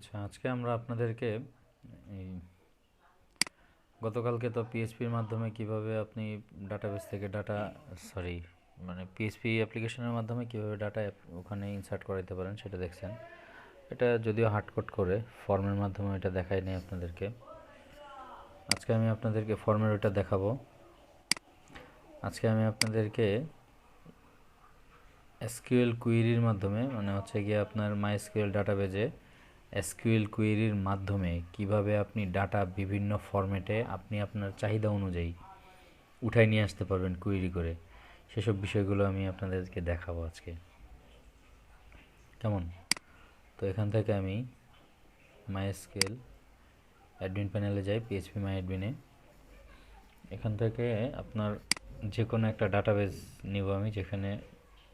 আচ্ছা, আজকে আমরা আপনাদেরকে এই গতকালকে তো পিএইচপির মাধ্যমে কিভাবে আপনি ডাটাবেস থেকে পিএইচপি অ্যাপ্লিকেশনের মাধ্যমে কিভাবে ডাটা ওখানে ইনসার্ট করাইতে পারেন সেটা দেখছেন। এটা যদিও হার্ডকোড করে ফর্মের মাধ্যমে এটা দেখাই নেই আপনাদেরকে। আজকে আমি আপনাদেরকে ফর্মের ওটা দেখাবো। আজকে আমি আপনাদেরকে এসকিউএল কুইরির মাধ্যমে মানে হচ্ছে গিয়ে আপনার মাইএসকিউএল ডাটাবেজে এসকিউএল কুয়েরির মাধ্যমে কিভাবে আপনি ডাটা বিভিন্ন ফরম্যাটে আপনি আপনার চাহিদা অনুযায়ী উঠাই নিয়ে আসতে পারবেন কুয়েরি করে, সেসব বিষয়গুলো আমি আপনাদেরকে দেখাবো আজকে। কেমন? তো এখান থেকে আমি মাইএসকিউএল অ্যাডমিন প্যানেলে যাই, পিএইচপি মাই অ্যাডমিনে। এখান থেকে আপনার যে কোনো একটা ডাটাবেজ নিব আমি, যেখানে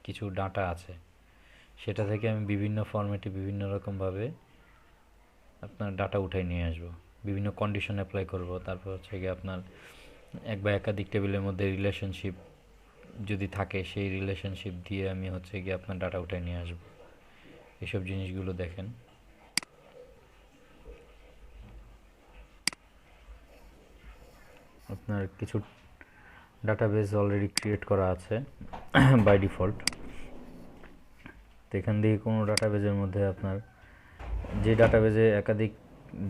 কিছু ডাটা আছে, সেটা থেকে আমি বিভিন্ন ফরম্যাটে বিভিন্ন রকমভাবে আপনার ডাটা উঠাই নিয়ে আসবো, বিভিন্ন কন্ডিশন অ্যাপ্লাই করব। তারপর হচ্ছে গিয়ে আপনার এক বা একাধিক টেবিলের মধ্যে রিলেশনশিপ যদি থাকে, সেই রিলেশনশিপ দিয়ে আমি হচ্ছে গিয়ে আপনার ডাটা উঠাই নিয়ে আসবো। এসব জিনিসগুলো দেখেন। আপনার কিছু ডাটাবেস অলরেডি ক্রিয়েট করা আছে বাই ডিফল্ট। তো এখান থেকে কোনো ডাটাবেজের মধ্যে আপনার যে ডাটাবেজে একাধিক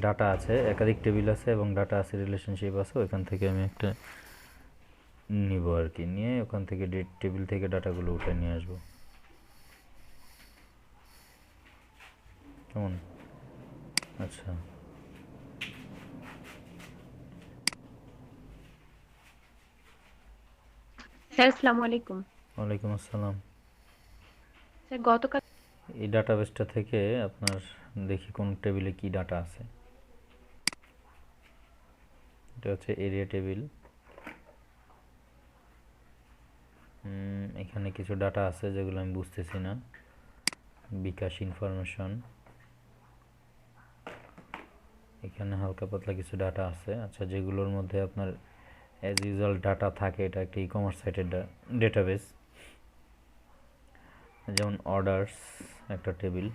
ডাটা আছে, একাধিক টেবিল আছে এবং ডাটা আছে, রিলেশনশিপ আছে, ওইখান থেকে আমি একটা নিব আর কি, নিয়ে ওখান থেকে টেবিল থেকে ডাটাগুলো উঠে নিয়ে আসবো। কেমন? আচ্ছা, স্যার আসসালামু আলাইকুম। ওয়ালাইকুম আসসালাম। স্যার গতকাল এই ডাটাবেসটা থেকে আপনার দেখি কোন টেবিলে কি ডাটা আছে। এটা হচ্ছে এরিয়া টেবিল। এখানে কিছু ডাটা আছে যেগুলো আমি বুঝতেছি না। বিকাশ ইনফরমেশন, এখানে হালকা পাতলা কিছু ডাটা আছে। আচ্ছা, যেগুলোর মধ্যে আপনার অ্যাজ ইউজুয়াল ডাটা থাকে, এটা একটা ই কমার্স সাইটের ডেটাবেস। যেমন অর্ডারস একটা টেবিল,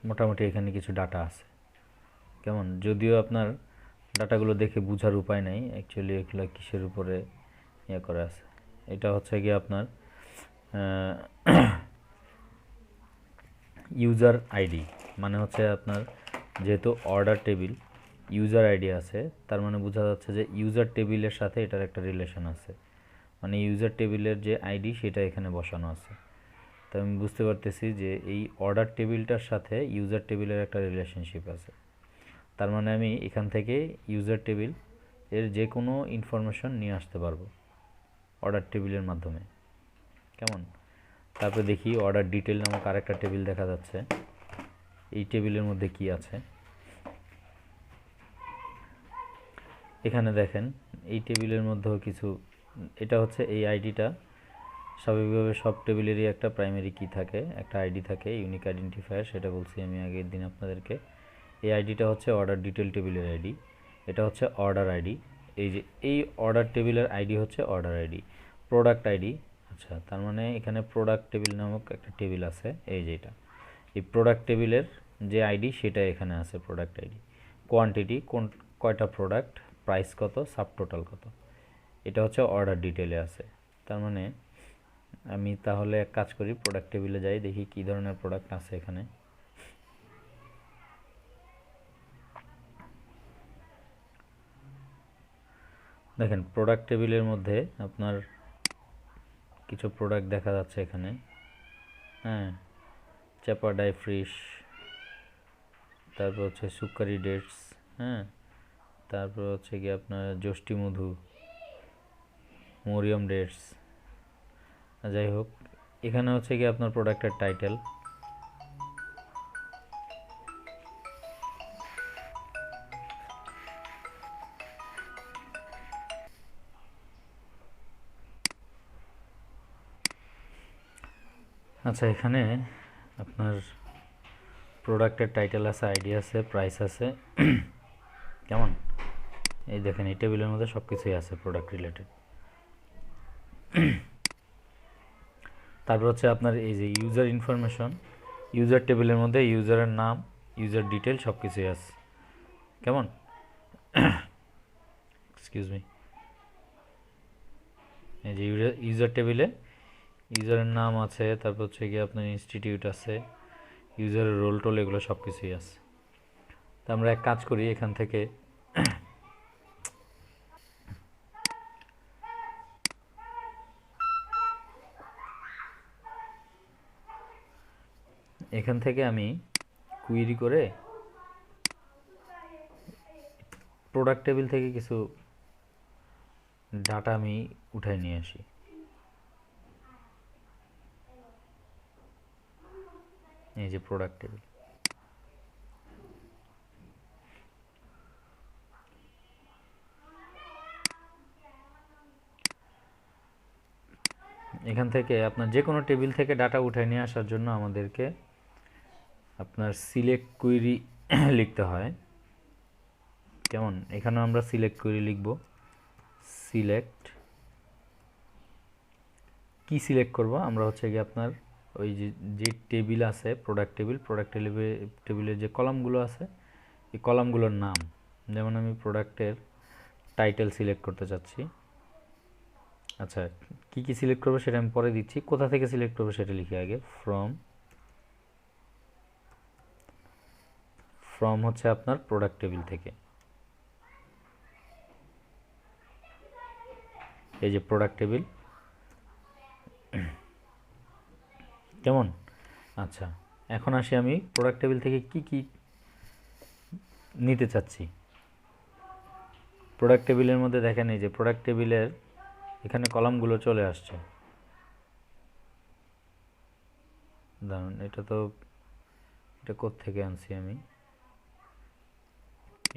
মোটামুটি এখানে কিছু ডাটা আছে। কেমন? যদিও আপনার ডাটাগুলো দেখে বোঝার উপায় নাই অ্যাকচুয়ালি এগুলো কিসের উপরে ইয়ে করে আছে। এটা হচ্ছে গিয়ে আপনার ইউজার আইডি, মানে হচ্ছে আপনার যেহেতু অর্ডার টেবিল ইউজার আইডি আছে, তার মানে বোঝা যাচ্ছে যে ইউজার টেবিলের সাথে এটার একটা রিলেশন আছে, মানে ইউজার টেবিলের যে আইডি সেটা এখানে বসানো আছে। তো আমি বুঝতে পারতেছি যে এই অর্ডার টেবিলটার সাথে ইউজার টেবিলের একটা রিলেশনশিপ আছে। তার মানে আমি এখান থেকে ইউজার টেবিল এর যে কোনো ইনফরমেশন নিয়ে আসতে পারবো অর্ডার টেবিলের মাধ্যমে। কেমন? তারপরে দেখি অর্ডার ডিটেল নামক আরেকটা টেবিল দেখা যাচ্ছে। এই টেবিলের মধ্যে কি আছে এখানে দেখেন। এই টেবিলের মধ্যেও কিছু, এটা হচ্ছে এই আইডিটা স্বাভাবিকভাবে সব টেবিলেরই একটা প্রাইমারি কি থাকে, একটা আইডি থাকে, ইউনিক আইডেন্টিফায়ার, সেটা বলছি আমি আগের দিন আপনাদেরকে। এই আইডিটা হচ্ছে অর্ডার ডিটেল টেবিলের আইডি, এটা হচ্ছে অর্ডার আইডি। এই যে এই অর্ডার টেবিলের আইডি হচ্ছে অর্ডার আইডি। প্রোডাক্ট আইডি, আচ্ছা, তার মানে এখানে প্রোডাক্ট টেবিল নামক একটা টেবিল আছে, এই যেটা এই প্রোডাক্ট টেবিলের যে আইডি সেটা এখানে আছে, প্রোডাক্ট আইডি। কোয়ান্টিটি, কয়টা প্রোডাক্ট, প্রাইস কত, সাব টোটাল কত, এটা হচ্ছে অর্ডার ডিটেলে আছে। তার মানে আমি তাহলে এক কাজ করি, প্রোডাক্ট টেবিলে যাই, দেখি কী ধরনের প্রোডাক্ট আছে এখানে। দেখেন প্রোডাক্ট টেবিলের মধ্যে আপনার কিছু প্রোডাক্ট দেখা যাচ্ছে এখানে। হ্যাঁ, চ্যাপাডাই ফিশ, তারপর হচ্ছে সুকারি ডেটস, হ্যাঁ, তারপর হচ্ছে কি আপনার যষ্টি মধু, মরিয়ম ডেটস। যাই হোক, এখানে হচ্ছে কি আপনার প্রোডাক্টের টাইটেল, আচ্ছা, এখানে আপনার প্রোডাক্টের টাইটেল আছে, আইডি আছে, প্রাইস আছে। কেমন? এই দেখেন এই টেবিলের মধ্যে সব কিছুই আছে প্রোডাক্ট রিলেটেড। তারপর হচ্ছে আপনার এই যে ইউজার ইনফরমেশন, ইউজার টেবিলের মধ্যে ইউজারের নাম, ইউজার ডিটেল সব কিছুই আছে। কেমন? Excuse me. এই যে ইউজার টেবিলে ইউজারের নাম আছে, তারপর হচ্ছে গিয়ে আপনার ইনস্টিটিউট আছে, ইউজারের রোল টোল, এগুলো সব কিছুই আছে। তো আমরা এক কাজ করি, এখান থেকে আমি কুইরি করে প্রোডাক্ট টেবিল থেকে কিছু ডাটা আমি উঠাই নিয়ে আসি। এই যে প্রোডাক্ট টেবিল, এখান থেকে আপনার যে কোনো টেবিল থেকে ডাটা উঠাই নিয়ে আসার জন্য আমাদেরকে আপনার সিলেক্ট কুইরি লিখতে হয়। কেমন? এখানেও আমরা সিলেক্ট কুইরি লিখব। সিলেক্ট, কি সিলেক্ট করব আমরা হচ্ছে গিয়ে আপনার ওই যে টেবিল আছে প্রোডাক্ট টেবিলের যে কলামগুলো আছে, এই কলামগুলোর নাম। যেমন আমি প্রোডাক্টের টাইটেল সিলেক্ট করতে চাচ্ছি। আচ্ছা, কি কি সিলেক্ট করবো সেটা আমি পরে দিচ্ছি। কোথা থেকে সিলেক্ট করবো সেটা লিখি আগে। ফ্রম হচ্ছে আপনার প্রোডাক্ট টেবিল থেকে। এই যে প্রোডাক্ট টেবিল। কেমন? আচ্ছা, এখন আসি আমি প্রোডাক্ট টেবিল থেকে কি কি নিতে চাচ্ছি। প্রোডাক্ট টেবিলের মধ্যে দেখেন এই যে প্রোডাক্ট টেবিলের এখানে কলামগুলো চলে আসছে। দাঁড়ান, এটা কোত্থেকে আনছি আমি?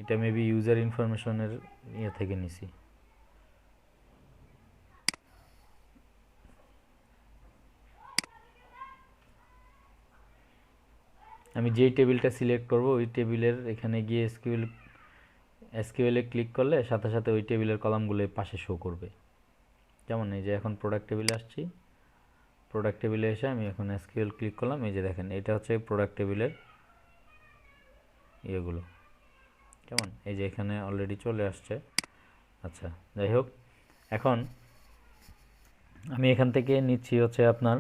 এটা মেবি ইউজার ইনফরমেশনের ইয়ে থেকে নিছি। আমি যেই টেবিলটা সিলেক্ট করব ওই টেবিলের এখানে গিয়ে এসকিউএল এ ক্লিক করলে সাথে সাথে ওই টেবিলের কলামগুলো পাশে শো করবে। যেমন এই যে এখন প্রোডাক্ট টেবিলে আসছি, প্রোডাক্ট টেবিলে এসে আমি এখন এসকিউএল ক্লিক করলাম। এই যে দেখেন এটা হচ্ছে প্রোডাক্ট টেবিলের ইয়েগুলো। কেমন? এই যে এখানে অলরেডি চলে আসছে। আচ্ছা, যাই হোক, এখন আমি এখান থেকে নিচ্ছি হচ্ছে আপনার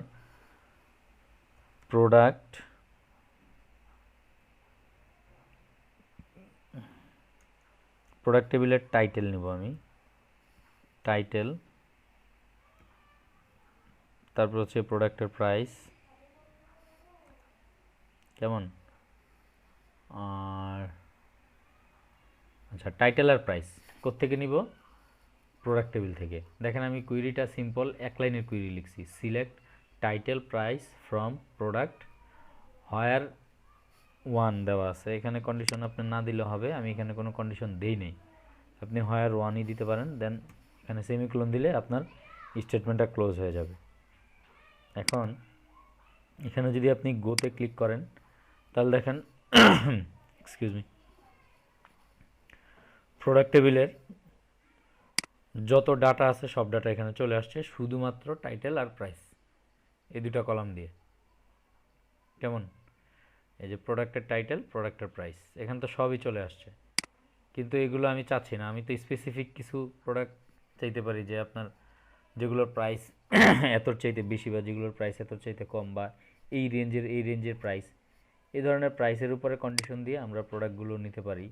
প্রোডাক্ট টেবিলের টাইটেল নিব আমি। টাইটেল, তারপর হচ্ছে প্রোডাক্টের প্রাইস। কেমন? আর আচ্ছা, টাইটেল আর প্রাইস কোত্থেকে নিব? প্রোডাক্ট টেবিল থেকে। দেখেন আমি কুইরিটা সিম্পল এক লাইনের কুইরি লিখছি। Select title price from product where one দেওয়া আছে। এখানে কন্ডিশন আপনি না দিলে হবে, আমি এখানে কোনো কন্ডিশন দেই নেই। আপনি হোয়ার ওয়ানই দিতে পারেন, দেন এখানে সেমিকোলন দিলে আপনার স্টেটমেন্টটা ক্লোজ হয়ে যাবে। এখন এখানে যদি আপনি গোতে ক্লিক করেন তাহলে দেখেন এক্সকিউজ মি, প্রোডাক্ট টেবিলের যত ডাটা আছে সব ডাটা এখানে চলে আসছে, শুধুমাত্র টাইটেল আর প্রাইস এই দুটো কলাম দিয়ে। কেমন? এই যে প্রোডাক্টের টাইটেল, প্রোডাক্টের প্রাইস, এখানে তো সবই চলে আসছে। কিন্তু এগুলো আমি চাচ্ছি না, আমি তো স্পেসিফিক কিছু প্রোডাক্ট চাইতে পারি যে আপনার যেগুলোর প্রাইস এতর চাইতে বেশি, বা যেগুলোর প্রাইস এতর চাইতে কম, বা এই রেঞ্জের প্রাইস। এই ধরনের প্রাইসের উপরে কন্ডিশন দিয়ে আমরা প্রোডাক্টগুলো নিতে পারি।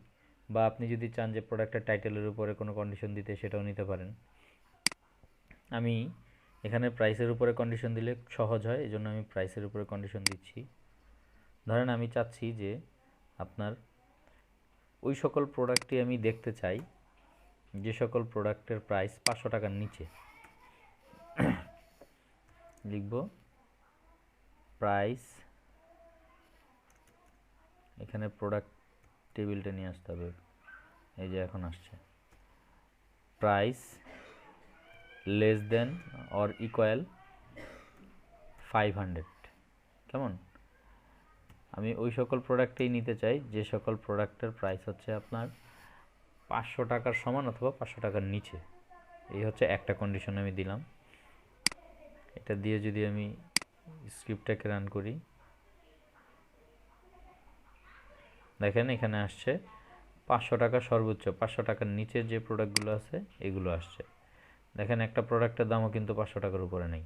বা আপনি যদি চান যে প্রোডাক্টের টাইটেলের উপরে কোনো কন্ডিশন দিতে, সেটাও নিতে পারেন। আমি এখানে প্রাইসের উপরে কন্ডিশন দিলে সহজ হয়, এই জন্য আমি প্রাইসের উপরে কন্ডিশন দিচ্ছি। ধরেন আমি চাচ্ছি যে আপনার ওই সকল প্রোডাক্টই আমি দেখতে চাই যে সকল প্রোডাক্টের প্রাইস 500 টাকার নিচে। লিখব প্রাইস, এখানে প্রোডাক্ট টেবিলটা নিয়ে আসতে হবে। এই যে এখন আসছে, price less than or equal 500। কেমন? আমি ওই সকল প্রোডাক্টেই নিতে চাই যে সকল প্রোডাক্টের প্রাইস হচ্ছে আপনার 500 টাকার সমান অথবা 500 টাকার নিচে। এই হচ্ছে একটা কন্ডিশন আমি দিলাম। এটা দিয়ে যদি আমি স্ক্রিপ্টটাকে রান করি, দেখেন এখানে আসছে 500 টাকা সর্বোচ্চ, 500 টাকার নিচের যে প্রোডাক্টগুলো আছে এগুলো আসছে। দেখেন একটা প্রোডাক্টের দামও কিন্তু 500 টাকার উপরে নেই।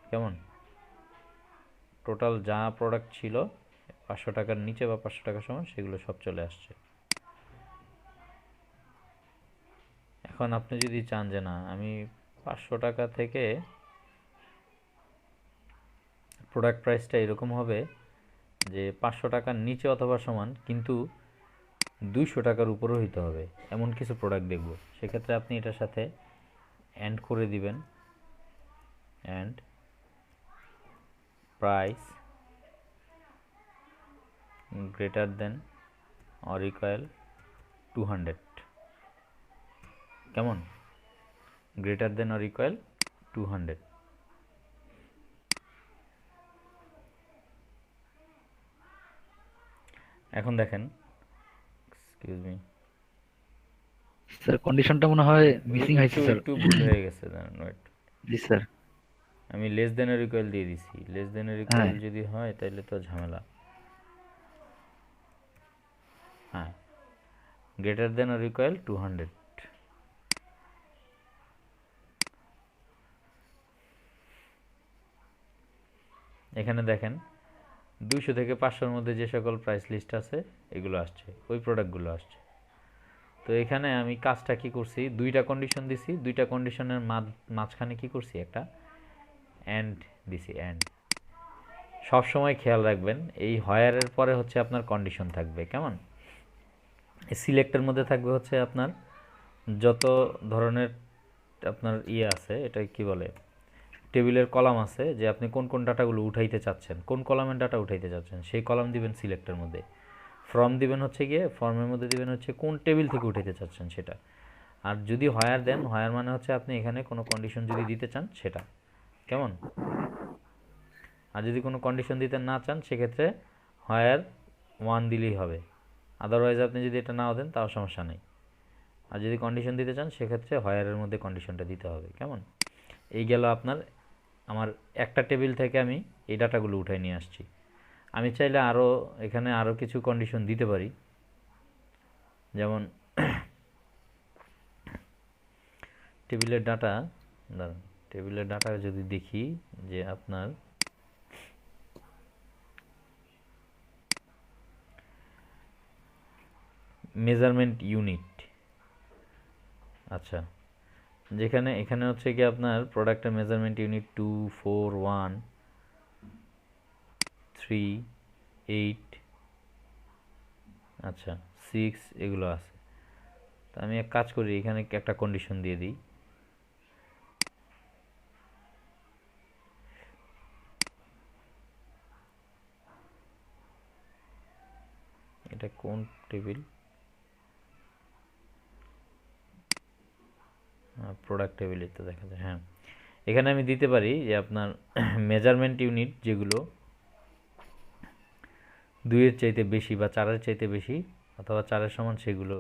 কেমন? টোটাল যা প্রোডাক্ট ছিল 500 টাকার নিচে বা 500 টাকার সমান সেগুলো সব চলে আসছে। এখন আপনি যদি চান যে না আমি 500 টাকা থেকে প্রোডাক্ট প্রাইসটা এরকম হবে যে 500 টাকার নিচে অথবা সমান কিন্তু 200 টাকার উপরেও হইতে হবে, এমন কিছু প্রোডাক্ট দেখব। সেক্ষেত্রে আপনি এটার সাথে অ্যান্ড করে দিবেন, and price greater than or equal 200। কেমন? Greater than or equal 200। এখন দেখেন, এক্সকিউজ মি স্যার কন্ডিশনটা মনে হয় মিসিং হয়েছে স্যার। একটু ভুল হয়ে গেছে, দাঁড়ান ওয়েট। জি স্যার। আমি লেস দেন অর ইকুয়াল দিয়ে দিছি, লেস দেন অর হ্যাঁ ইকুয়াল যদি হয় তাহলে তো ঝামেলা। হ্যাঁ, গ্রেটার দেন অর ইকুয়াল 200। এখানে দেখেন 200 থেকে 500-র মধ্যে যে সকল প্রাইস লিস্ট আছে এগুলো আসছে, ওই প্রোডাক্টগুলো আসছে। তো এখানে আমি কাজটা কি করছি, দুইটা কন্ডিশন দিছি, দুইটা কন্ডিশনের মাঝখানে কি করছি, একটা অ্যান্ড দিছি। অ্যান্ড সব সময় খেয়াল রাখবেন এই হয়ারের পরে হচ্ছে আপনার কন্ডিশন থাকবে। কেমন? এই সিলেক্টের মধ্যে থাকবে হচ্ছে আপনার যত ধরনের আপনার ইয়ে আছে, এটা কি বলে, টেবিলের কলাম আছে, যে আপনি কোন কোন ডাটাগুলো উঠাইতে চাচ্ছেন, কোন কলামের ডাটা উঠাইতে চাচ্ছেন সেই কলাম দিবেন সিলেক্টের মধ্যে। ফর্ম দিবেন হচ্ছে গিয়ে ফর্মের মধ্যে দিবেন হচ্ছে কোন টেবিল থেকে উঠাইতে চাচ্ছেন সেটা। আর যদি হয়ার দেন, হয়ার মানে হচ্ছে আপনি এখানে কোনো কন্ডিশন যদি দিতে চান সেটা। কেমন? আর যদি কোনো কন্ডিশন দিতে না চান সেক্ষেত্রে হয়ার 1 দিলেই হবে, আদারওয়াইজ আপনি যদি এটা নাও দেন তাও সমস্যা নেই। আর যদি কন্ডিশন দিতে চান সেক্ষেত্রে হয়ারের মধ্যে কন্ডিশনটা দিতে হবে। কেমন? এই গেল আপনার, আমার একটা টেবিল থেকে আমি এই ডাটাগুলো উঠাই নিয়ে আসছি। আমি চাইলে আরও এখানে আরও কিছু কন্ডিশন দিতে পারি, যেমন টেবিলের ডাটা, দাঁড়ান, টেবিলের ডাটা যদি দেখি যে আপনার মেজারমেন্ট ইউনিট, আচ্ছা, যেখানে এখানে হচ্ছে কি আপনার প্রোডাক্টের মেজারমেন্ট ইউনিট 2, 4, 1, 3, 8, আচ্ছা 6 এগুলো আছে। তো আমি এক কাজ করি, এখানে একটা কন্ডিশন দিয়ে দিই, এটা কোন টেবিল, প্রোডাক্ট টেবিলে তো দেখা যায়। হ্যাঁ, এখানে আমি দিতে পারি যে আপনার মেজারমেন্ট ইউনিট যেগুলো 2-এর চাইতে বেশি বা 4-এর চাইতে বেশি অথবা 4-এর সমান সেগুলো,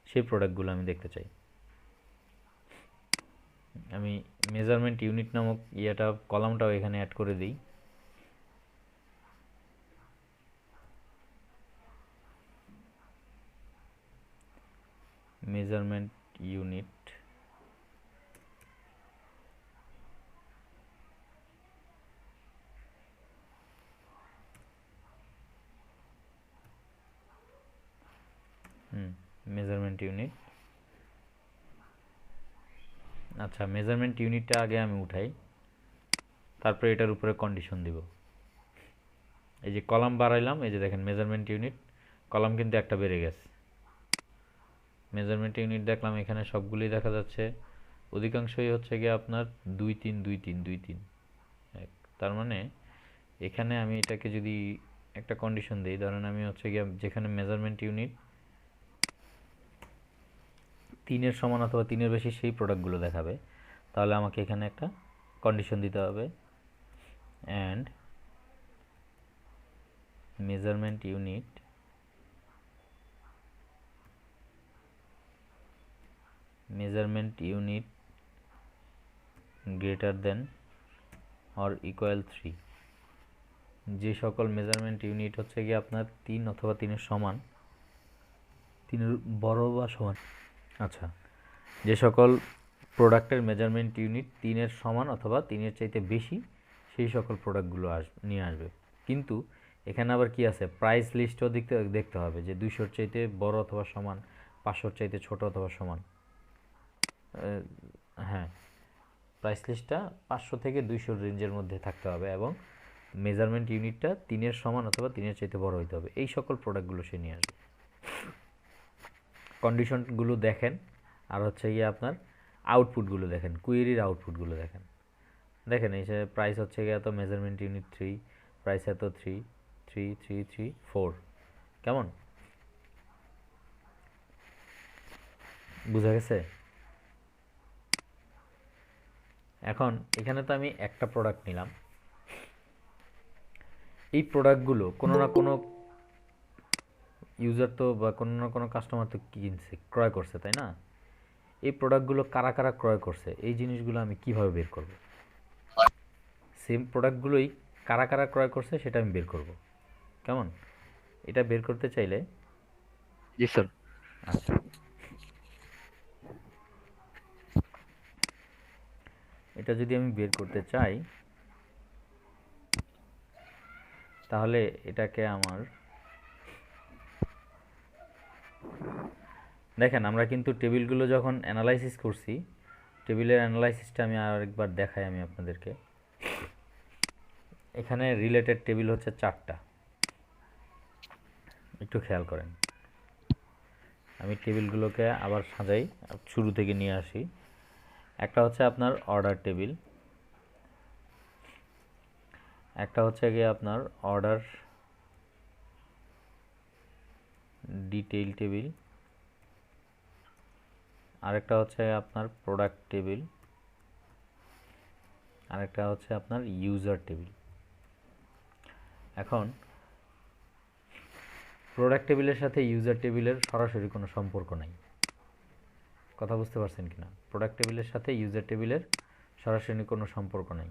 সেই প্রোডাক্টগুলো আমি দেখতে চাই। আমি মেজারমেন্ট ইউনিট নামক ইয়েটা কলামটাও এখানে অ্যাড করে দিই। Measurement unit, measurement unit. আচ্ছা, মেজারমেন্ট ইউনিটটা আগে আমি উঠাই, তারপরে এটার উপরে কন্ডিশন দিব। এই যে কলাম বাড়াইলাম, এই যে দেখেন মেজারমেন্ট ইউনিট কলাম কিন্তু একটা বেড়ে গেছে। মেজারমেন্ট ইউনিট দেখলাম এখানে সবগুলোই দেখা যাচ্ছে, অধিকাংশই হচ্ছে গিয়ে আপনার 2, 3, 2, 3, 2, 3, 1। তার মানে এখানে আমি এটাকে যদি একটা কন্ডিশন দিই, ধরেন আমি হচ্ছে গিয়ে যেখানে মেজারমেন্ট ইউনিট 3-এর সমান অথবা 3-এর বেশি সেই প্রোডাক্টগুলো দেখাবে, তাহলে আমাকে এখানে একটা কন্ডিশন দিতে হবে, and measurement unit greater than or equal 3, যে সকল মেজারমেন্ট ইউনিট হচ্ছে গিয়ে আপনার 3 অথবা 3-এর সমান, 3-এর বড় বা সমান, আচ্ছা, যে সকল প্রোডাক্টের মেজারমেন্ট ইউনিট 3-এর সমান অথবা 3-এর চাইতে বেশি, সেই সকল প্রোডাক্টগুলো নিয়ে আসবে। কিন্তু এখানে আবার কি আছে, প্রাইস লিস্টও দেখতে হবে যে 200-র চাইতে বড় অথবা সমান, 500-র চাইতে ছোট অথবা সমান। হ্যাঁ, প্রাইস লিস্টটা 500 থেকে 200-র রেঞ্জের মধ্যে থাকতে হবে এবং মেজারমেন্ট ইউনিটটা 3-এর সমান অথবা 3-এর চাইতে বড় হইতে হবে। এই সকল প্রোডাক্টগুলো সে নিয়ে আসবে। কন্ডিশনগুলো দেখেন, আর হচ্ছে গিয়ে আপনার আউটপুটগুলো দেখেন, কুয়েরির আউটপুটগুলো দেখেন। দেখেন এই যে প্রাইস হচ্ছে গিয়ে এত, মেজারমেন্ট ইউনিট 3, প্রাইস এত 3 3 3 3 4। কেমন বুঝা গেছে? এখন এখানে তো আমি একটা প্রোডাক্ট নিলাম, এই প্রোডাক্টগুলো কোনো না কোনো ইউজার তো বা কোনো না কোনো কাস্টমার তো কিনছে, ক্রয় করছে, তাই না? এই প্রোডাক্টগুলো কারা কারা ক্রয় করছে, এই জিনিসগুলো আমি কিভাবে বের করব? সেম প্রোডাক্টগুলোই কারা কারা ক্রয় করছে সেটা আমি বের করব। কেমন? এটা বের করতে চাইলে, জি স্যার। আচ্ছা, এটা যদি আমি বের করতে চাই তাহলে এটাকে আমার, দেখেন আমরা কিন্তু টেবিলগুলো যখন অ্যানালাইসিস করছি, টেবিলের অ্যানালাইসিসটা আমি আরেকবার দেখাই আমি আপনাদেরকে। এখানে রিলেটেড টেবিল হচ্ছে 4টা, একটু খেয়াল করেন। আমি টেবিলগুলোকে আবার সাজাই, শুরু থেকে নিয়ে আসি। একটা হচ্ছে আপনার অর্ডার টেবিল, একটা হচ্ছে গিয়ে আপনার অর্ডার ডিটেইল টেবিল, আরেকটা হচ্ছে আপনার প্রোডাক্ট টেবিল, আরেকটা হচ্ছে আপনার ইউজার টেবিল। এখন প্রোডাক্ট টেবিলের সাথে ইউজার টেবিলের সরাসরি কোনো সম্পর্ক নাই, কথা বুঝতে পারছেন কিনা? প্রোডাক্ট টেবিলের সাথে ইউজার টেবিলের সরাসরি কোনো সম্পর্ক নাই।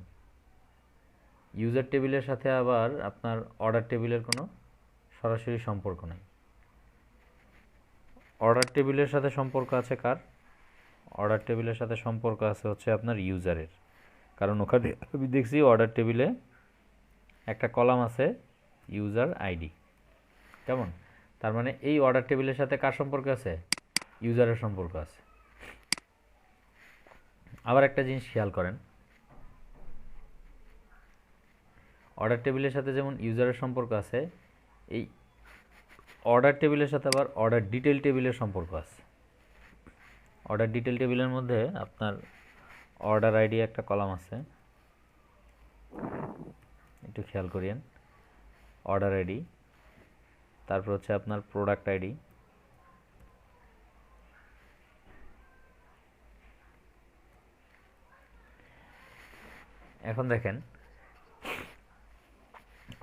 ইউজার টেবিলের সাথে আবার আপনার অর্ডার টেবিলের কোনো সরাসরি সম্পর্ক নাই। অর্ডার টেবিলের সাথে সম্পর্ক আছে কার? অর্ডার টেবিলের সাথে সম্পর্ক আছে হচ্ছে আপনার ইউজারের, কারণ ওখানে আমি দেখছি অর্ডার টেবিলে একটা কলাম আছে ইউজার আইডি। কেমন? তার মানে এই অর্ডার টেবিলের সাথে কার সম্পর্ক আছে? ইউজারের সম্পর্ক আছে। আবার একটা জিনিস খেয়াল করেন, অর্ডার টেবিলের সাথে যেমন ইউজারের সম্পর্ক আছে, এই অর্ডার টেবিলের সাথে আবার অর্ডার ডিটেল টেবিলের সম্পর্ক আছে। অর্ডার ডিটেল টেবিলের মধ্যে আপনার অর্ডার আইডি একটা কলাম আছে, একটু খেয়াল করিয়েন। অর্ডার আইডি, তারপর হচ্ছে আপনার প্রোডাক্ট আইডি, এখন দেখেন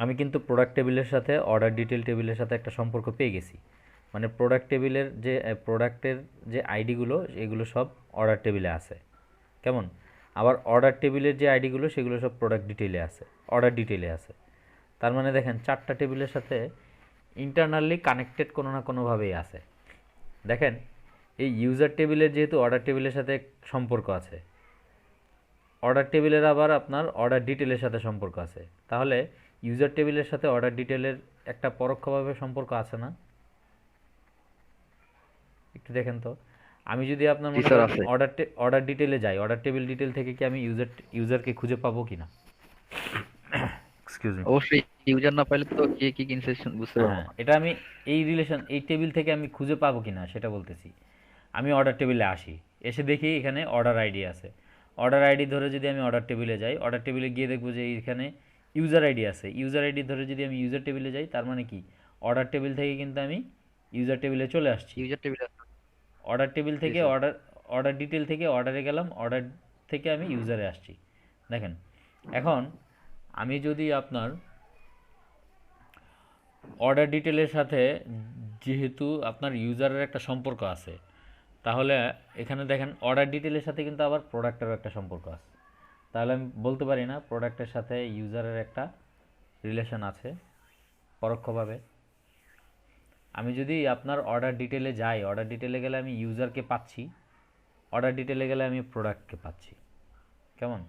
আমি কিন্তু প্রোডাক্ট টেবিলের সাথে অর্ডার ডিটেল টেবিলের সাথে একটা সম্পর্ক পেয়ে গেছি। মানে প্রোডাক্ট টেবিলের যে প্রোডাক্টের যে আইডিগুলো এগুলো সব অর্ডার টেবিলে আছে। কেমন? আবার অর্ডার টেবিলের যে আইডিগুলো সেগুলো সব প্রোডাক্ট ডিটেইলে আছে, অর্ডার ডিটেইলে আছে। তার মানে দেখেন 4টা টেবিলের সাথে ইন্টারনালি কানেক্টেড কোনো না কোনোভাবেই আছে। দেখেন এই ইউজার টেবিলের যেহেতু অর্ডার টেবিলের সাথে সম্পর্ক আছে, অর্ডার টেবিলের আবার আপনার অর্ডার ডিটেলের সাথে সম্পর্ক আছে, তাহলে ইউজার টেবিলের সাথে অর্ডার ডিটেলের একটা পরোক্ষভাবে সম্পর্ক আছে না? একটু দেখেন তো। আমি যদি আপনার জি মনে স্যার, করেন আছে। অর্ডার ডিটেলে যাই, অর্ডার টেবিল ডিটেল থেকে কি আমি ইউজারকে খুঁজে পাবো কিনা? Excuse me. অবশ্যই ইউজার না পাইলে তো কে কি কিনছে বুঝতে পারবো হ্যাঁ, না। এটা আমি এই টেবিল থেকে আমি খুঁজে পাবো কিনা সেটা বলতেছি। আমি অর্ডার টেবিলে আসি, এসে দেখি এখানে অর্ডার আইডি আছে। অর্ডার আইডি ধরে যদি আমি অর্ডার টেবিলে যাই, অর্ডার টেবিলে গিয়ে দেখবো যে এখানে ইউজার আইডি আছে। ইউজার আইডি ধরে যদি আমি ইউজার টেবিলে যাই, তার মানে কি অর্ডার টেবিল থেকে কিন্তু আমি ইউজার টেবিলে চলে আসছি। ইউজার টেবিলে। অর্ডার টেবিল জি থেকে স্যার। অর্ডার ডিটেল থেকে অর্ডারে গেলাম, অর্ডার থেকে আমি ইউজারে আসছি। দেখেন এখন আমি যদি আপনার অর্ডার ডিটেলের সাথে, যেহেতু আপনার ইউজারের একটা সম্পর্ক আছে, তাহলে এখানে দেখেন অর্ডার ডিটেলের সাথে কিন্তু আবার প্রোডাক্টেরও একটা সম্পর্ক আছে। তাহলে আমি বলতে পারি না প্রোডাক্টের সাথে ইউজারের একটা রিলেশন আছে পরোক্ষভাবে। আমি যদি আপনার অর্ডার ডিটেলে যাই, অর্ডার ডিটেলে গেলে আমি ইউজারকে পাচ্ছি, অর্ডার ডিটেলে গেলে আমি প্রোডাক্টকে পাচ্ছি। কেমন?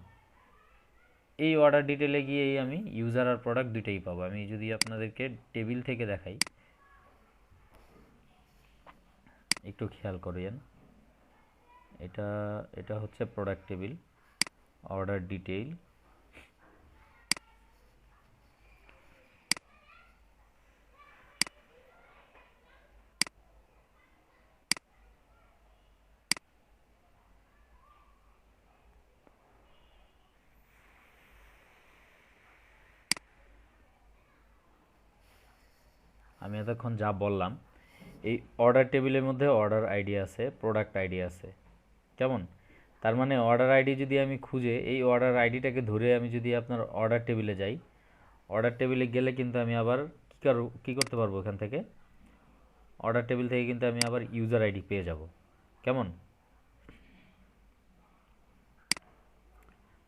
এই অর্ডার ডিটেলে গিয়েই আমি ইউজার আর প্রোডাক্ট দুইটাই পাবো। আমি যদি আপনাদেরকে টেবিল থেকে দেখাই, একটু খেয়াল করেন, এটা এটা হচ্ছে প্রোডাক্ট টেবিল, অর্ডার ডিটেইল। আমি এতক্ষণ যা বললাম, এই অর্ডার টেবিলের মধ্যে অর্ডার আইডি আছে, প্রোডাক্ট আইডি আছে। কেমন? তার মানে অর্ডার আইডি যদি আমি খুঁজে এই অর্ডার আইডিটাকে ধরে আমি যদি আপনার অর্ডার টেবিলে যাই, অর্ডার টেবিলে গেলে কিন্তু আমি আবার কী করতে পারবো, এখান থেকে অর্ডার টেবিল থেকে কিন্তু আমি আবার ইউজার আইডি পেয়ে যাব। কেমন?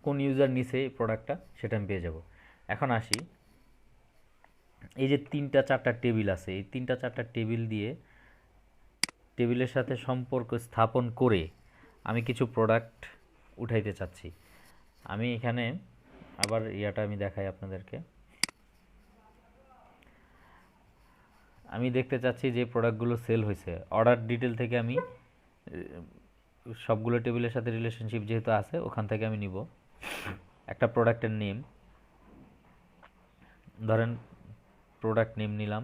কোন ইউজার নিছে এই প্রোডাক্টটা সেটা আমি পেয়ে যাব। এখন আসি, এই যে 3-4টা টেবিল আছে, এই 3-4টা টেবিল দিয়ে টেবিলের সাথে সম্পর্ক স্থাপন করে আমি কিছু প্রোডাক্ট উঠাইতে চাচ্ছি। আমি এখানে আবার আমি দেখাই আপনাদেরকে। আমি দেখতে চাচ্ছি যে প্রোডাক্টগুলো সেল হয়েছে, অর্ডার ডিটেল থেকে আমি সবগুলো টেবিলের সাথে রিলেশনশিপ যেহেতু আছে ওখান থেকে আমি নিব একটা প্রোডাক্টের নেম। ধরেন প্রোডাক্ট নেম নিলাম,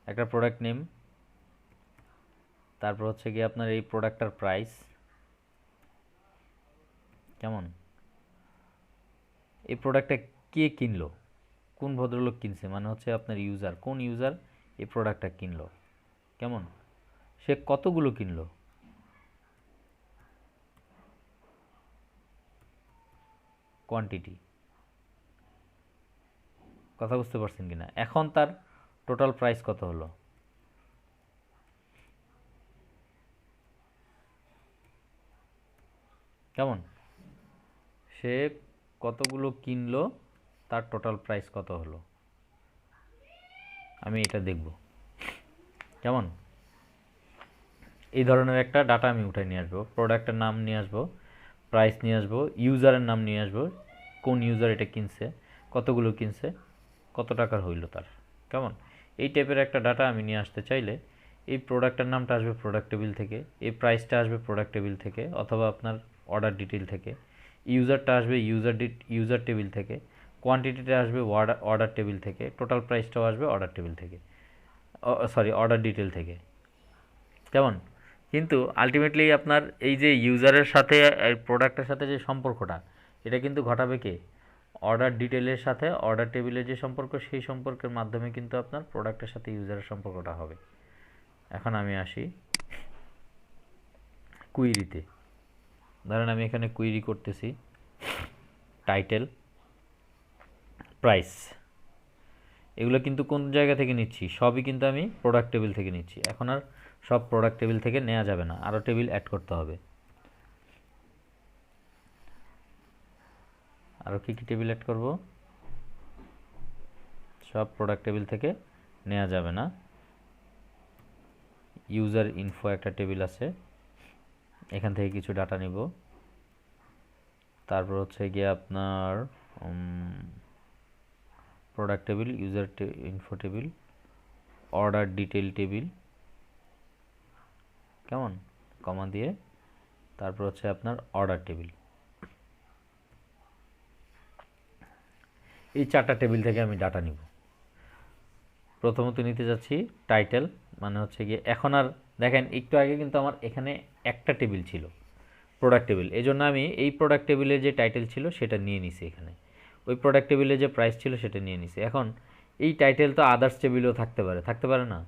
একটা প্রোডাক্ট নেম, তারপর হচ্ছে গিয়ে আপনার এই প্রোডাক্টটার প্রাইস। কেমন? এই প্রোডাক্টটা কে কিনলো, কোন ভদ্রলোক কিনছে, মানে হচ্ছে আপনার ইউজার, কোন ইউজার এই প্রোডাক্টটা কিনলো। কেমন? সে কতগুলো কিনলো, কোয়ান্টিটি। কথা বুঝতে পারছেন কিনা? এখন তার টোটাল প্রাইস কত হলো। কেমন? সে কতগুলো কিনলো, তার টোটাল প্রাইস কত হলো, আমি এটা দেখব। কেমন? এই ধরনের একটা ডাটা আমি উঠাই নিয়ে আসবো, প্রোডাক্টের নাম নিয়ে আসবো, প্রাইস নিয়ে আসবো, ইউজারের নাম নিয়ে আসবো, কোন ইউজার এটা কিনছে, কতগুলো কিনছে, কত টাকার হইল তার। কেমন? এই টাইপের একটা ডাটা আমি নিয়ে আসতে চাইলে এই প্রোডাক্টের নামটা আসবে প্রোডাক্ট টেবিল থেকে, এই প্রাইসটা আসবে প্রোডাক্ট টেবিল থেকে অথবা আপনার অর্ডার ডিটেল থেকে, ইউজারটা আসবে ইউজার টেবিল থেকে, কোয়ান্টিটিটা আসবে অর্ডার টেবিল থেকে, টোটাল প্রাইসটাও আসবে অর্ডার টেবিল থেকে, অর্ডার ডিটেল থেকে। কেমন? কিন্তু আলটিমেটলি আপনার এই যে ইউজারের সাথে প্রোডাক্টের সাথে যে সম্পর্কটা, এটা কিন্তু ঘটাবে কে? অর্ডার ডিটেলের সাথে অর্ডার টেবিলের যে সম্পর্ক, সেই সম্পর্কের মাধ্যমে কিন্তু আপনার প্রোডাক্টের সাথে ইউজারের সম্পর্কটা হবে। এখন আমি আসি কুইরিতে। ধরেন আমি এখানে কুইরি করতেছি, টাইটেল, প্রাইস, এগুলো কিন্তু কোন জায়গা থেকে নিচ্ছি, সবই কিন্তু আমি প্রোডাক্ট টেবিল থেকে নিচ্ছি। এখন আর সব প্রোডাক্ট টেবিল থেকে নেওয়া যাবে না, আরও টেবিল অ্যাড করতে হবে। আরও কী কী টেবিল অ্যাড করব? সব প্রোডাক্ট টেবিল থেকে নেওয়া যাবে না। ইউজার ইনফো একটা টেবিল আছে, এখান থেকে কিছু ডাটা নিব। তারপর হচ্ছে গিয়ে আপনার product table, user info table, order detail table. কেমন? কমা দিয়ে তারপর হচ্ছে আপনার অর্ডার টেবিল। এই 4টা টেবিল থেকে আমি ডাটা নিব। প্রথমত নিতে যাচ্ছি টাইটেল, মানে হচ্ছে গিয়ে এখন আর দেখেন একটু আগে কিন্তু আমার এখানে একটা টেবিল ছিল প্রোডাক্ট টেবিল, এই জন্য আমি এই প্রোডাক্ট টেবিলের যে টাইটেল ছিল সেটা নিয়ে নিছি, এখানে ওই প্রোডাক্ট টেবিলে যে প্রাইস ছিল সেটা নিয়ে নিছি। এখন এই টাইটেল তো আদার্স টেবিলেও থাকতে পারে না।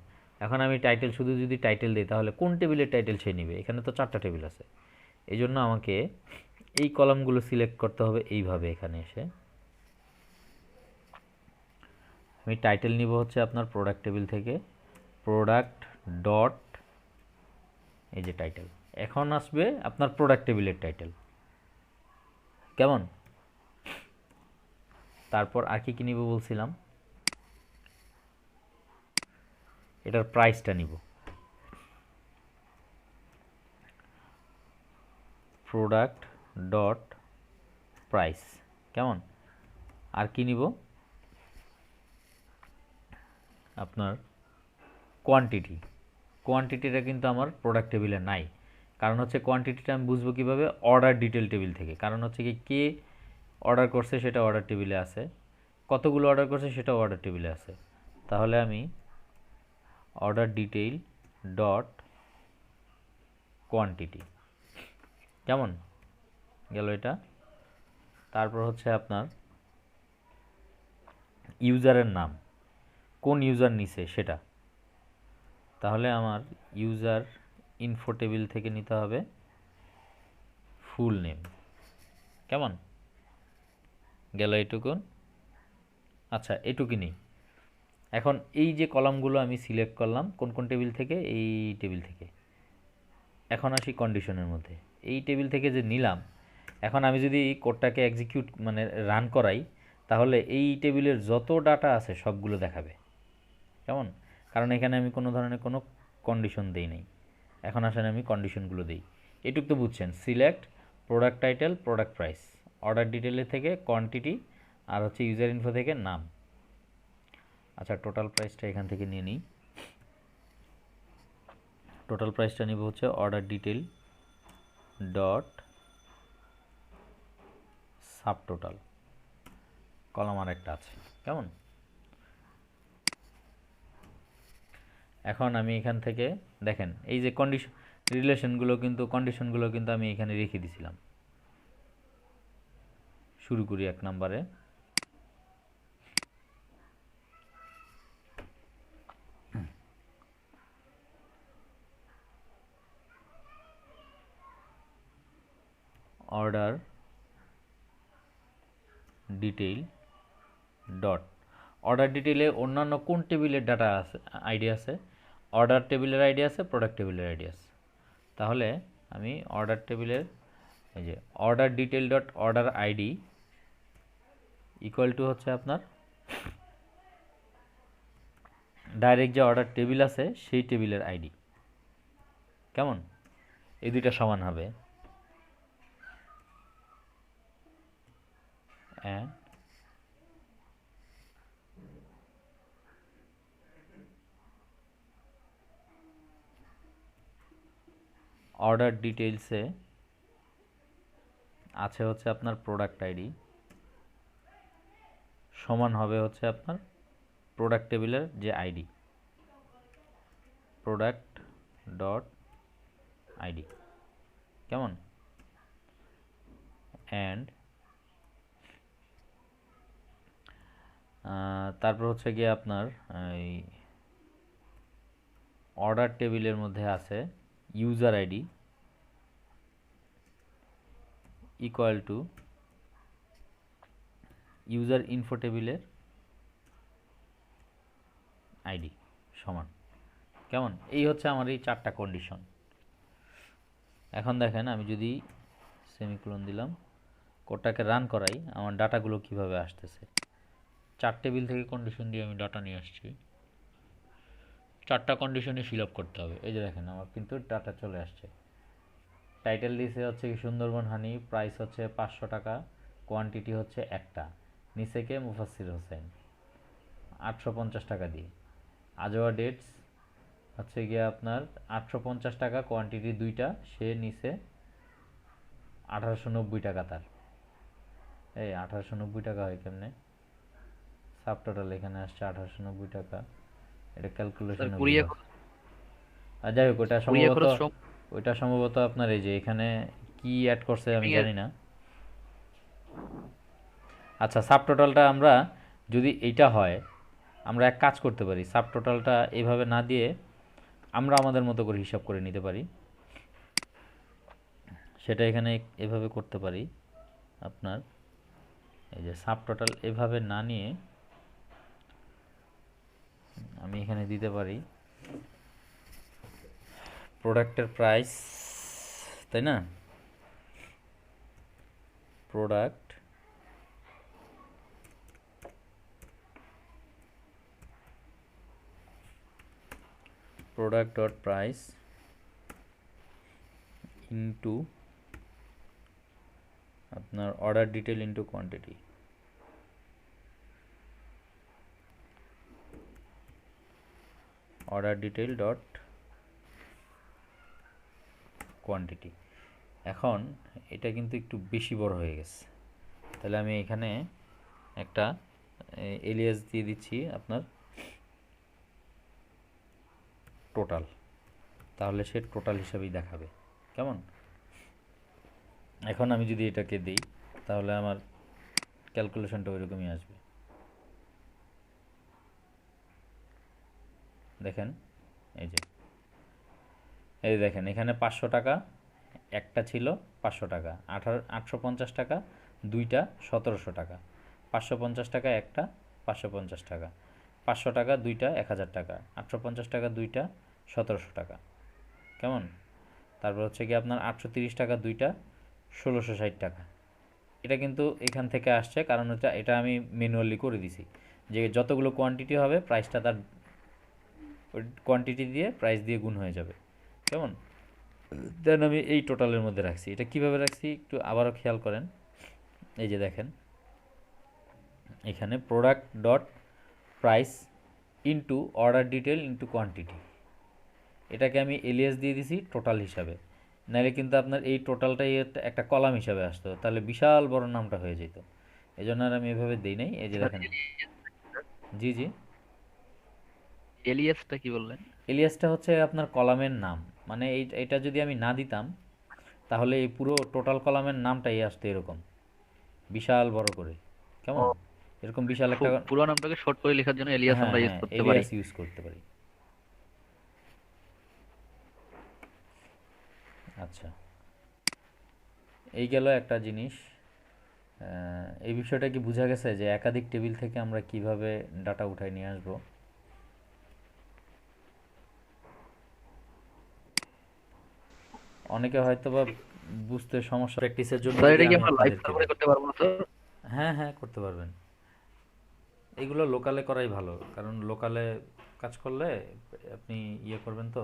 এখন আমি টাইটেল শুধু যদি টাইটেল দিই তাহলে কোন টেবিলের টাইটেল সে নিবে? এখানে তো 4টা টেবিল আছে, এই জন্য আমাকে এই কলামগুলো সিলেক্ট করতে হবে এইভাবে। এখানে এসে আমি টাইটেল নিব হচ্ছে আপনার প্রোডাক্ট টেবিল থেকে, প্রোডাক্ট ডট এই যে টাইটেল, এখন আসবে আপনার প্রোডাক্ট টেবিলের টাইটেল, কেমন? তারপর আর কি নিব বলছিলাম, এটার প্রাইসটা নিব, প্রোডাক্ট ডট প্রাইস, কেমন? আর কি নিব, আপনার কোয়ান্টিটি। কোয়ান্টিটিটা কিন্তু আমার প্রোডাক্ট টেবিলে নাই, কারণ হচ্ছে কোয়ান্টিটিটা আমি বুঝবো কীভাবে, অর্ডার ডিটেল টেবিল থেকে। কারণ হচ্ছে কি, কে অর্ডার করছে সেটা অর্ডার টেবিলে আছে, কতগুলো অর্ডার করছে সেটাও অর্ডার টেবিলে আছে। তাহলে আমি অর্ডার ডিটেইল ডট কোয়ান্টিটি, কেমন গেল এটা? তারপর হচ্ছে আপনার ইউজারের নাম, কোন ইউজার নিছে সেটা। তাহলে আমার ইউজার ইনফো টেবিল থেকে নিতে হবে ফুল নেম, কেমন গেল এইটুকুন? আচ্ছা, এটুকু নেই। এখন এই যে কলামগুলো আমি সিলেক্ট করলাম কোন কোন টেবিল থেকে, এই টেবিল থেকে। এখন আসি কন্ডিশনের মধ্যে, এই টেবিল থেকে যে নিলাম, এখন আমি যদি কোডটাকে এক্সিকিউট মানে রান করাই, তাহলে এই টেবিলের যত ডাটা আছে সবগুলো দেখাবে, কেমন? কারণ এখানে আমি কোনো ধরনের কোনো কন্ডিশন দেই নাই। এখন আসেন আমি কন্ডিশনগুলো দিই। এটুক তো বুঝছেন, select product title, product price, order ডিটেলের থেকে কোয়ান্টিটি, আর হচ্ছে ইউজার ইনফো থেকে নাম। আচ্ছা, টোটাল প্রাইসটা এখান থেকে নিয়ে নিই। টোটাল প্রাইসটা নিব হচ্ছে order detail dot sub total, column আর একটা আছে, কেমন? এখন আমি এখান থেকে দেখেন, এই যে কন্ডিশনগুলো কিন্তু আমি এখানে রেখে দিয়েছিলাম। শুরু করি 1 নম্বরে, অর্ডার ডিটেইল ডট, অর্ডার ডিটেইলে অন্যান্য কোন টেবিলের ডাটা আছে, আইডি আছে, অর্ডার টেবিলের আইডি আছে, প্রোডাক্ট টেবিলের আইডি আছে। তাহলে আমি অর্ডার টেবিলের এই যে order detail dot order ID equal to হচ্ছে আপনার ডাইরেক্ট যে অর্ডার টেবিল আছে সেই টেবিলের আইডি, কেমন? এই দুইটা সমান হবে, অর্ডার ডিটেইলসে আছে হচ্ছে আপনার প্রোডাক্ট আইডি, সমান হবে হচ্ছে আপনার প্রোডাক্ট টেবিলের যে আইডি, প্রোডাক্ট ডট আইডি, কেমন? অ্যান্ড তারপর হচ্ছে গিয়ে আপনার এই অর্ডার টেবিলের মধ্যে আছে user ID equal to user info টেবিলের আইডি সমান, কেমন? এই হচ্ছে আমার এই 4টা কন্ডিশন। এখন দেখেন, আমি যদি সেমিকোলন দিলাম, কোডটাকে রান করাই, আমার ডাটাগুলো কিভাবে আসতেছে। 4 টেবিল থেকে কন্ডিশন দিয়ে আমি ডাটা নিয়ে আসছি, 4টা কন্ডিশনে ফিল আপ করতে হবে। এই যে দেখেন, আমার কিন্তু ডাটা চলে আসছে। টাইটেল দিয়েছে হচ্ছে কি সুন্দরবন হানি, প্রাইস হচ্ছে 500 টাকা, কোয়ান্টিটি হচ্ছে একটা, নিচে কে মুফাসসির হোসেন 850 টাকা দিয়ে। আজওয়া ডেটস হচ্ছে গিয়ে আপনার 850 টাকা, কোয়ান্টিটি 2টা, সে নিচে 1890 টাকা তার। এই 1890 টাকা হয় কেমনে? সাব টোটাল এখানে আসছে 1890 টাকা, এটা ক্যালকুলেশন আর যাই হোক, ওইটা সম্ভবত আপনার এই যে এখানে কি অ্যাড করছে আমি জানি না। আচ্ছা, সাব টোটালটা আমরা যদি এইটা হয়, আমরা এক কাজ করতে পারি, সাব টোটালটা এইভাবে না দিয়ে আমরা আমাদের মতো করে হিসাব করে নিতে পারি। সেটা এখানে এভাবে করতে পারি, আপনার এই যে সাব টোটাল এভাবে না নিয়ে আমি এখানে দিতে পারি প্রোডাক্টের প্রাইস তাই না? প্রোডাক্ট ডট প্রাইস ইনটু আপনার order detail into quantity. Order detail dot quantity. এখন এটা কিন্তু একটু বেশি বড় হয়ে গেছে, তাহলে আমি এখানে একটা এলিয়াস দিয়ে দিচ্ছি আপনার টোটাল, তাহলে সে টোটাল হিসাবেই দেখাবে। কেমন? এখন আমি যদি এটাকে দিই তাহলে আমার ক্যালকুলেশনটা ওইরকমই আসবে। দেখেন এই দেখেন এখানে 500 টাকা একটা ছিল, 500 টাকা 850 টাকা দুইটা, 1700 টাকা, 550 টাকা একটা, 550 টাকা, 500 টাকা দুইটা, 1000 টাকা, 850 টাকা দুইটা, 1700 টাকা। কেমন? তারপর হচ্ছে কি আপনার 830 টাকা দুইটা, 1660 টাকা। এটা কিন্তু এখান থেকে আসছে, কারণ এটা আমি ম্যানুয়ালি করে দিছি যে যতগুলো কোয়ান্টিটি হবে প্রাইসটা তার কোয়ান্টিটি দিয়ে প্রাইস দিয়ে গুণ হয়ে যাবে। কেমন? দেন আমি এই টোটালের মধ্যে রাখছি। এটা কিভাবে রাখছি একটু আবারও খেয়াল করেন। এই যে দেখেন এখানে product dot price into order detail into quantity, এটাকে আমি এলিয়াস দিয়ে দিছি টোটাল হিসাবে, নাহলে কিন্তু আপনার এই টোটালটাই একটা কলাম হিসাবে আসতো, তাহলে বিশাল বড় নামটা হয়ে যেত। এই জন্য আর আমি এভাবে দিই নাই। এই যে দেখেন, জি জি, এলিয়াসটা কি বললেন? এলিয়াসটা হচ্ছে আপনার কলামের নাম, মানে এটা যদি আমি না দিতাম তাহলে এই পুরো টোটাল কলামের নামটাই আসতো এরকম বিশাল বড় করে। কেমন? এরকম বিশাল একটা, পুরো নামটাকে শর্ট করে লেখার জন্য এলিয়াস হ্যাঁ আমরা ইউজ হ্যাঁ করতে পারি। এলিয়াস ইউজ করতে পারি। আচ্ছা, এই গেল একটা জিনিস। এই বিষয়টা কি বোঝা গেছে যে একাধিক টেবিল থেকে আমরা কিভাবে ডাটা উঠায় নিয়ে আসব? অনেকে হয়তো বা বুঝতে সমস্যা, প্র্যাকটিসের জন্য স্যার যদি এটা কি আমি আমরা লাইভ আপনাদেরকে সার্ভারে বলি। করতে পারবো না স্যার? হ্যাঁ হ্যাঁ করতে পারবেন। এগুলো লোকালে করাই ভালো, কারণ লোকালে কাজ করলে আপনি ইয়ে করবেন তো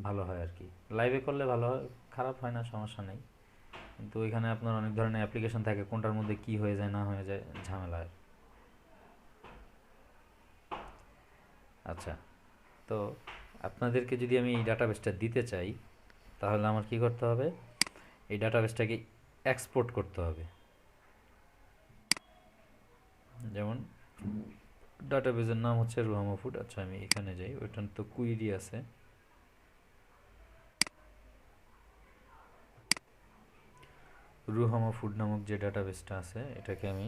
ভালো হয় আর কি। লাইভে করলে ভালো হয়, খারাপ হয় না, সমস্যা নেই, কিন্তু ওইখানে আপনার অনেক ধরনের অ্যাপ্লিকেশন থাকে, কোনটার মধ্যে কি হয়ে যায় না হয়ে যায় ঝামেলা হয়। আচ্ছা, তো আপনাদেরকে যদি আমি এই ডাটাবেসটা দিতে চাই তাহলে আমার কি করতে হবে? এই ডাটাবেসটাকে এক্সপোর্ট করতে হবে। যেমন ডাটাবেসের নাম হচ্ছে রুহামা ফুড। আচ্ছা আমি এখানে যাই, ওইটার তো কুইরি আছে। রুহামা ফুড নামক যে ডাটাবেসটা আছে এটাকে আমি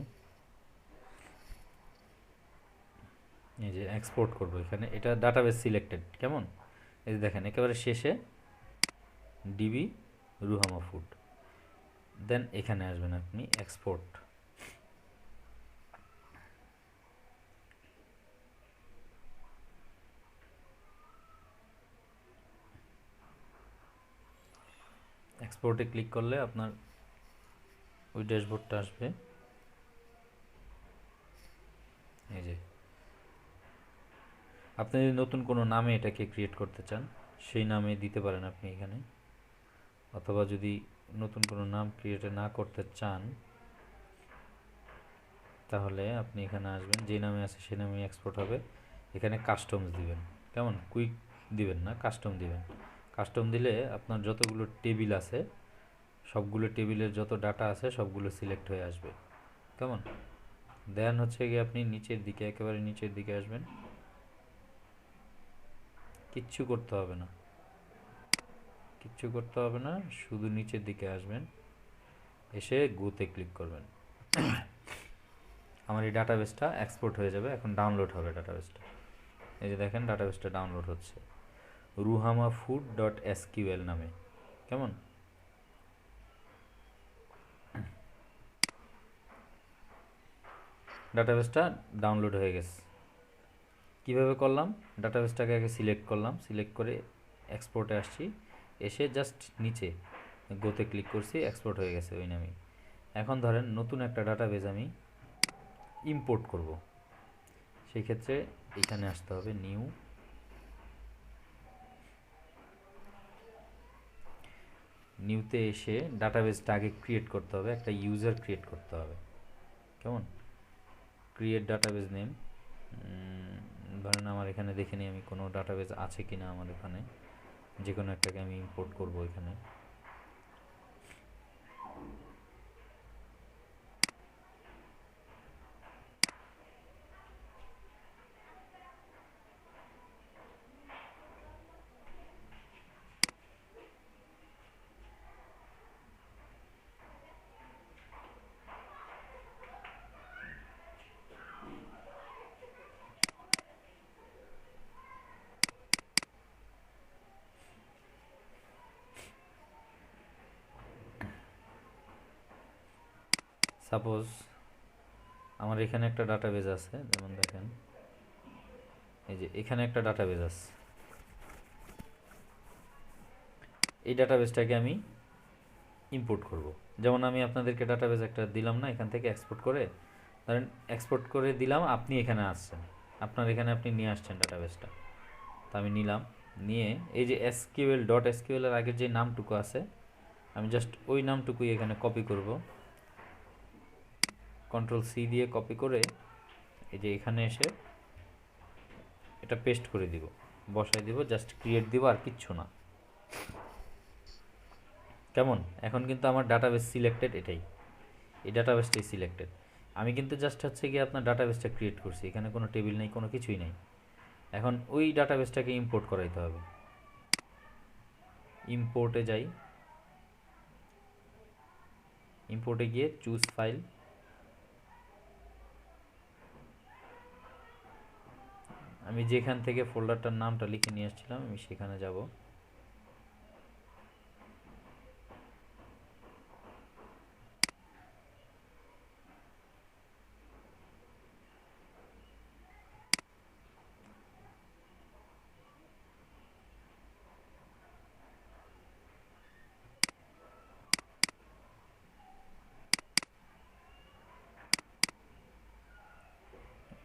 এই যে এক্সপোর্ট করব এখানে। এটা ডাটাবেস সিলেক্টেড। কেমন? এই যে দেখেন একেবারে শেষে ডিবি রুহামা ফুড, দেন এখানে আসবেন আপনি এক্সপোর্ট। এক্সপোর্টে ক্লিক করলে আপনার ওই ড্যাশবোর্ডটা আসবে। এই যে আপনি যদি নতুন কোনো নামে এটাকে ক্রিয়েট করতে চান সেই নামে দিতে পারেন আপনি এখানে, অথবা যদি নতুন কোনো নাম ক্রিয়েট না করতে চান তাহলে আপনি এখানে আসবেন, যে নামে আছে সেই নামে এক্সপোর্ট হবে। এখানে কাস্টমস দিবেন। কেমন? কুইক দিবেন না, কাস্টম দিবেন। কাস্টম দিলে আপনার যতগুলো টেবিল আছে সবগুলো টেবিলের যত ডাটা আছে সবগুলো সিলেক্ট হয়ে আসবে। কেমন? দেন হচ্ছে গিয়ে আপনি নিচের দিকে, একেবারে নিচের দিকে আসবেন, কিচ্ছু করতে হবে না, কিচ্ছু করতে হবে না, শুধু নিচের দিকে আসবেন, এসে গোতে ক্লিক করবেন। আমার এই ডাটাবেসটা এক্সপোর্ট হয়ে যাবে। এখন ডাউনলোড হবে ডাটাবেসটা। এই যে দেখেন ডাটাবেসটা ডাউনলোড হচ্ছে রুহামা ফুড ডট এসকিউএল নামে। কেমন? ডাটাবেসটা ডাউনলোড হয়ে গেছে। কিভাবে করলাম? ডাটাবেসটাকে আগে সিলেক্ট করলাম, সিলেক্ট করে এক্সপোর্টে আসছি, এসে জাস্ট নিচে গোতে ক্লিক করছি, এক্সপোর্ট হয়ে গেছে ওই নামেই। এখন ধরেন নতুন একটা ডাটাবেজ আমি ইম্পোর্ট করব, সেই ক্ষেত্রে এখানে আসতে হবে নিউ, নিউতে এসে ডাটাবেসটা আগে ক্রিয়েট করতে হবে, একটা ইউজার ক্রিয়েট করতে হবে। কেমন? ক্রিয়েট ডাটাবেজ নেম, ধরেন আমার এখানে দেখে নিই আমি কোনো ডাটাবেজ আছে কিনা আমার এখানে, যে কোনো একটাকে আমি ইম্পোর্ট করব এখানে। সাপোজ আমার এখানে একটা ডাটাবেজ আছে, যেমন দেখেন এই যে এখানে একটা ডাটাবেজ আছে, এই ডাটাবেজটাকে আমি ইম্পোর্ট করব। যেমন আমি আপনাদেরকে ডাটাবেজ একটা দিলাম না, এখান থেকে এক্সপোর্ট করে, ধরেন এক্সপোর্ট করে দিলাম, আপনি এখানে আসছেন, আপনার এখানে আপনি নিয়ে আসছেন ডাটাবেজটা, তো আমি নিলাম, নিয়ে এই যে এসকিউএল ডট এসকিউএল এর আগের যে নামটুকু আছে, আমি জাস্ট ওই নামটুকুই এখানে কপি করব, কন্ট্রোল সি দিয়ে কপি করে এই যে এখানে এসে এটা পেস্ট করে দিব, বসাই দিব, জাস্ট ক্রিয়েট দিব, আর কিচ্ছু না। কেমন? এখন কিন্তু আমার ডাটাবেস সিলেক্টেড, এটাই, এই ডাটাবেসটাই সিলেক্টেড। আমি কিন্তু জাস্ট হচ্ছে গিয়ে আপনার ডাটাবেসটা ক্রিয়েট করছি, এখানে কোনো টেবিল নেই, কোনো কিছুই নেই। এখন ওই ডাটাবেসটাকে ইম্পোর্ট করাইতে হবে। ইম্পোর্টে যাই, ইম্পোর্টে গিয়ে চুজ ফাইল, আমি যেখান থেকে ফোল্ডারটার নামটা লিখে নিয়ে আসছিলাম আমি সেখানে যাব।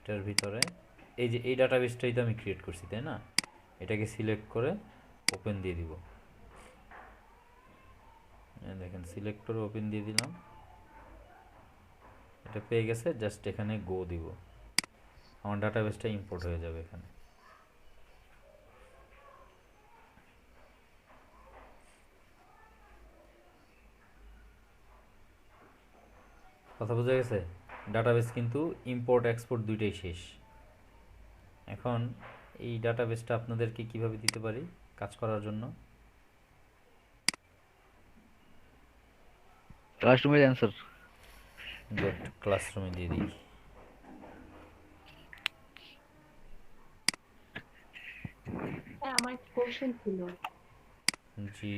এটার ভিতরে এই যে এই ডাটাবেসটাই তো আমি ক্রিয়েট করছি, তাই না? এটাকে সিলেক্ট করে ওপেন দিয়ে দিব। দেখেন সিলেক্ট করে ওপেন দিয়ে দিলাম, এটা পেয়ে গেছে, জাস্ট এখানে গো দিব, আমার ডাটাবেসটা ইম্পোর্ট হয়ে যাবে এখানে। কথা বোঝা গেছে? ডাটাবেস কিন্তু ইম্পোর্ট এক্সপোর্ট দুইটাই শেষ। এখন এই ডাটাবেসটা আপনাদেরকে কিভাবে দিতে পারি কাজ করার জন্য? ক্লাসরুমে যান স্যার। গুড, ক্লাসরুমে দিয়ে দিই। হ্যাঁ, আমার একটা কোশ্চেন ছিল। জি,